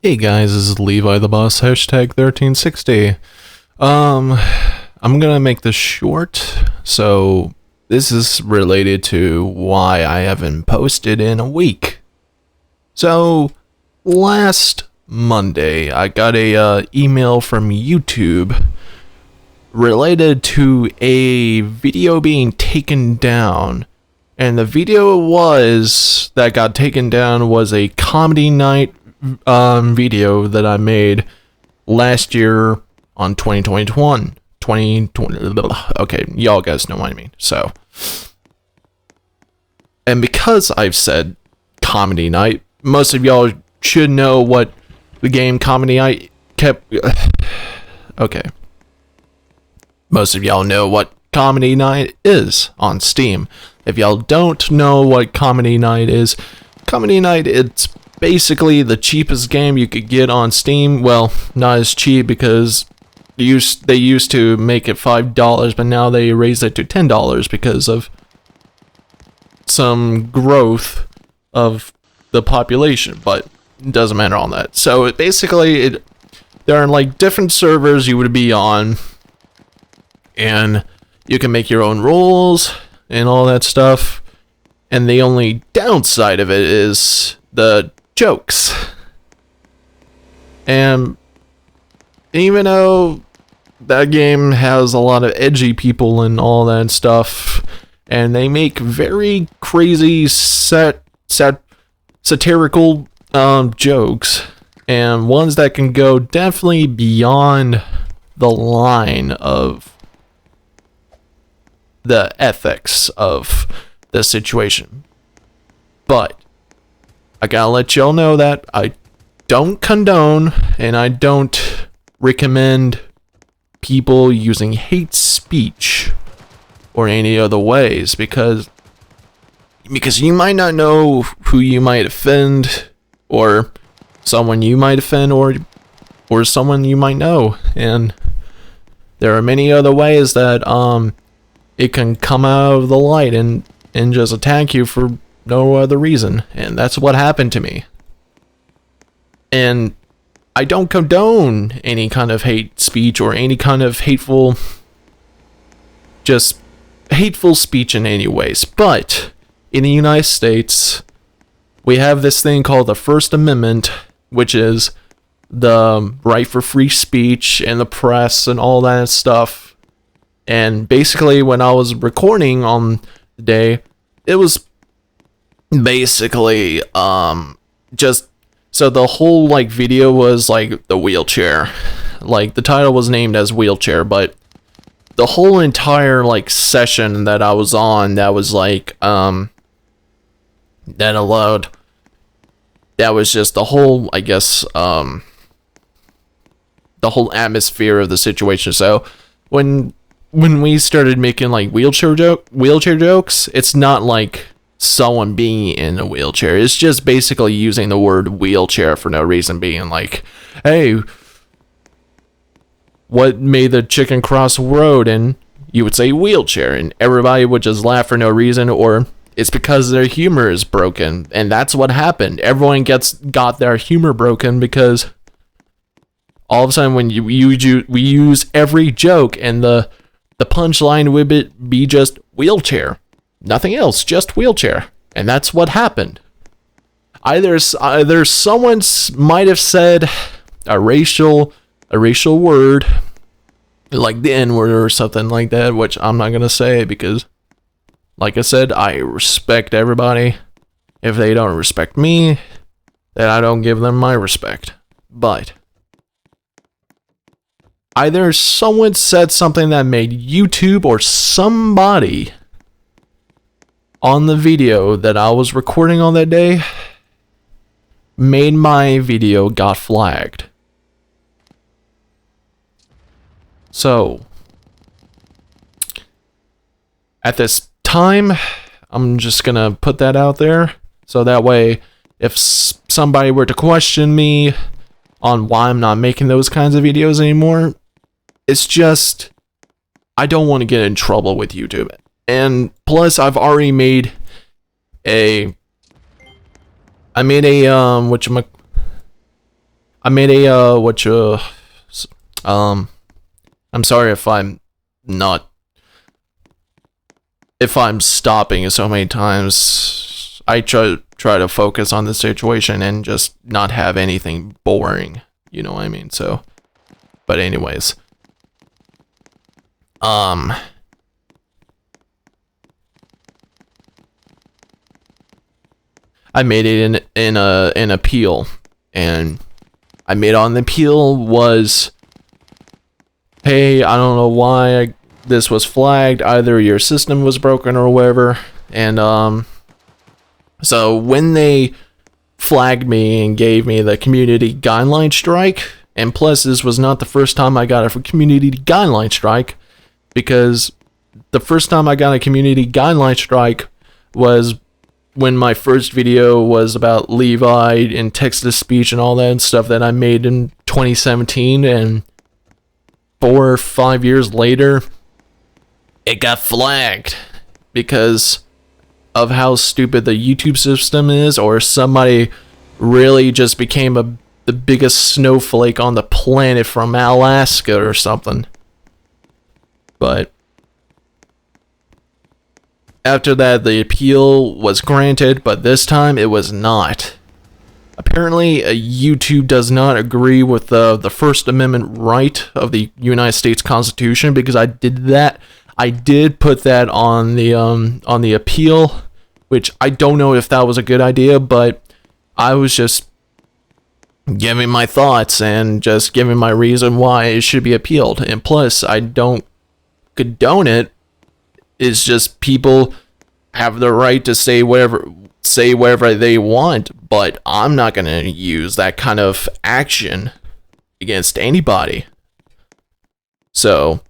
Hey guys, this is Levi the Boss, hashtag 1360. I'm gonna make this short, so this is related to why I haven't posted in a week. So, last Monday, I got a email from YouTube related to a video being taken down. And the video that got taken down was a comedy night video that I made last year on 2021. Okay, y'all guys know what I mean. So, and because I've said comedy night, most of y'all should know what the game comedy night kept. Okay. Most of y'all know what comedy night is on Steam. If y'all don't know what comedy night is, it's basically the cheapest game you could get on Steam. Well, not as cheap because they used to make it $5, but now they raised it to $10 because of some growth of the population, but it doesn't matter on that. So there are like different servers you would be on, and you can make your own rules and all that stuff. And the only downside of it is the jokes. And even though that game has a lot of edgy people and all that stuff, and they make very crazy satirical jokes, and ones that can go definitely beyond the line of the ethics of the situation. But I gotta let y'all know that I don't condone and I don't recommend people using hate speech or any other ways, because you might not know who you might offend, or someone you might offend, or someone you might know. And there are many other ways that it can come out of the light and just attack you for no other reason. And that's what happened to me. And I don't condone any kind of hate speech or any kind of hateful speech in any ways. But in the United States, we have this thing called the First Amendment, which is the right for free speech and the press and all that stuff. And basically, when I was recording on the day, it was basically just so the whole like video was like the wheelchair. Like the title was named as wheelchair, but the whole entire like session that I was on, that was like that was just the whole, I guess, the whole atmosphere of the situation. So when we started making like wheelchair jokes, it's not like someone being in a wheelchair. It's just basically using the word wheelchair for no reason, being like, hey, what made the chicken cross the road? And you would say wheelchair, and everybody would just laugh for no reason, or it's because their humor is broken. And that's what happened. Everyone got their humor broken because all of a sudden when we use every joke, and the punchline would be just wheelchair. Nothing else, just wheelchair. And that's what happened. Either someone might have said a racial word, like the N-word or something like that, which I'm not going to say because, like I said, I respect everybody. If they don't respect me, then I don't give them my respect. But either someone said something that made YouTube or somebody on the video that I was recording on that day made my video got flagged. So, at this time, I'm just gonna put that out there, so that way, if somebody were to question me on why I'm not making those kinds of videos anymore, it's just, I don't want to get in trouble with YouTube. And plus, I've already made a I made a I'm sorry if I'm not, if I'm stopping so many times. I try to focus on the situation and just not have anything boring, you know what I mean? So, but anyways, I made it in an appeal, and I made on the appeal was, hey, I don't know why this was flagged, either your system was broken or whatever. And so when they flagged me and gave me the community guideline strike, and plus this was not the first time I got a community guideline strike, because the first time I got a community guideline strike was when my first video was about Levi and text-to-speech and all that stuff that I made in 2017, and 4 or 5 years later, it got flagged because of how stupid the YouTube system is, or somebody really just became the biggest snowflake on the planet from Alaska or something. But after that, the appeal was granted, but this time it was not. Apparently, YouTube does not agree with the First Amendment right of the United States Constitution, because I did put that on the appeal, which I don't know if that was a good idea, but I was just giving my thoughts and just giving my reason why it should be appealed. And plus, I don't condone it. It's just people have the right to say whatever they want, but I'm not going to use that kind of action against anybody. So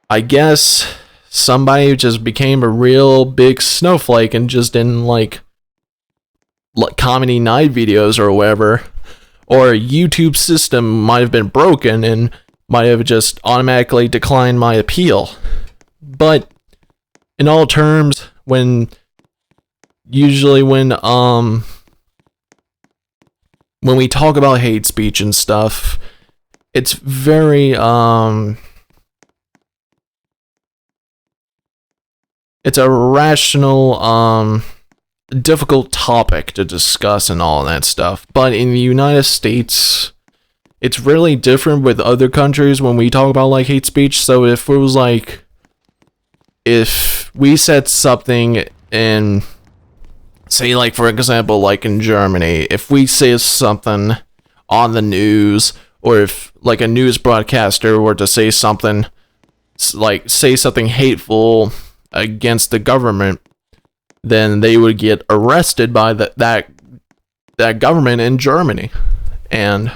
I guess somebody just became a real big snowflake and just didn't like comedy night videos or whatever, or a YouTube system might have been broken and might have just automatically declined my appeal. But in all terms, when we talk about hate speech and stuff, it's very it's a rational difficult topic to discuss and all that stuff. But in the United States, it's really different with other countries when we talk about like hate speech. So if it was like, if we said something in, say like for example, like in Germany, if we say something on the news, or if like a news broadcaster were to say something, like say something hateful against the government, then they would get arrested by that government in Germany. And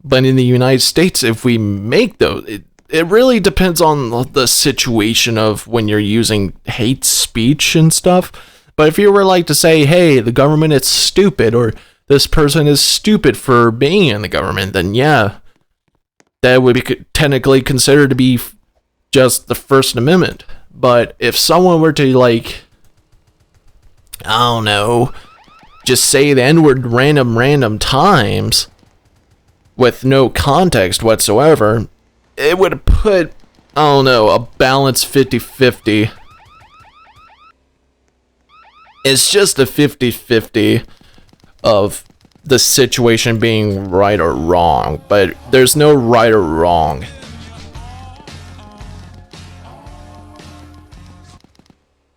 but in the United States, if we make those, it really depends on the situation of when you're using hate speech and stuff. But if you were like to say, hey, the government is stupid, or this person is stupid for being in the government, then yeah, that would be technically considered to be just the First Amendment. But if someone were to, like, I don't know, just say the N-word random times with no context whatsoever, it would put, I don't know, a balance 50-50. It's just a 50-50 of the situation being right or wrong, but there's no right or wrong.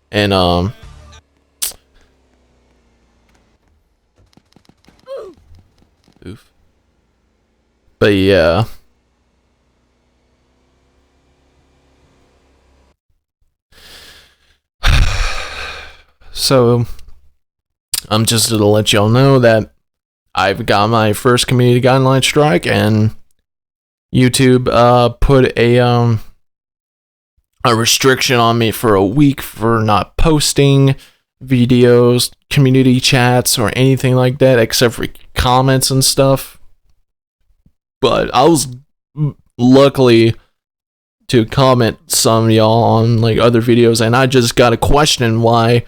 And oof. But yeah. So I'm just to let y'all know that I've got my first community guideline strike, and YouTube put a restriction on me for a week for not posting videos, community chats, or anything like that, except for comments and stuff. But I was luckily to comment some of y'all on like other videos, and I just got a question why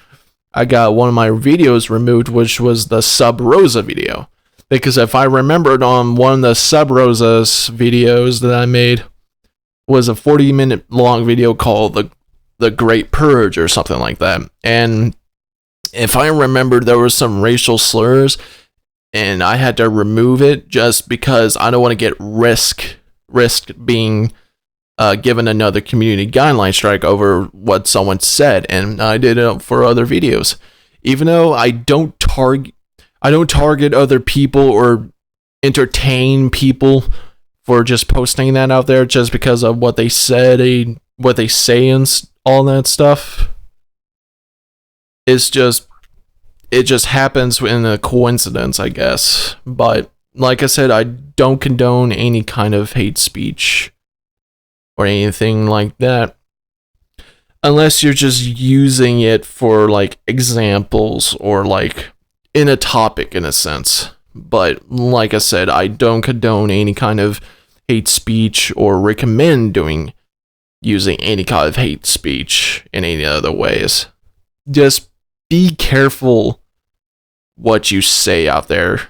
I got one of my videos removed, which was the Sub Rosa video. Because if I remembered, on one of the Sub Rosa's videos that I made was a 40-minute long video called the Great Purge or something like that. And if I remember, there were some racial slurs, and I had to remove it just because I don't want to get risked being given another community guideline strike over what someone said, and I did it for other videos. Even though I don't target other people or entertain people for just posting that out there just because of what they said, what they say, and all that stuff. It just happens in a coincidence, I guess. But like I said, I don't condone any kind of hate speech or anything like that, unless you're just using it for like examples or like in a topic in a sense. But like I said, I don't condone any kind of hate speech or recommend using any kind of hate speech in any other ways. Just be careful what you say out there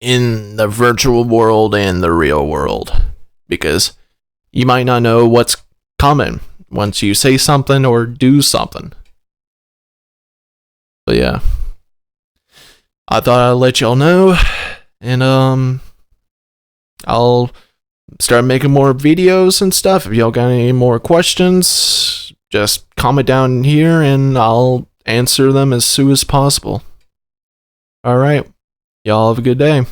in the virtual world and the real world, because you might not know what's coming once you say something or do something. But yeah, I thought I'd let y'all know, and I'll start making more videos and stuff. If y'all got any more questions, just comment down here and I'll answer them as soon as possible. Alright, y'all have a good day.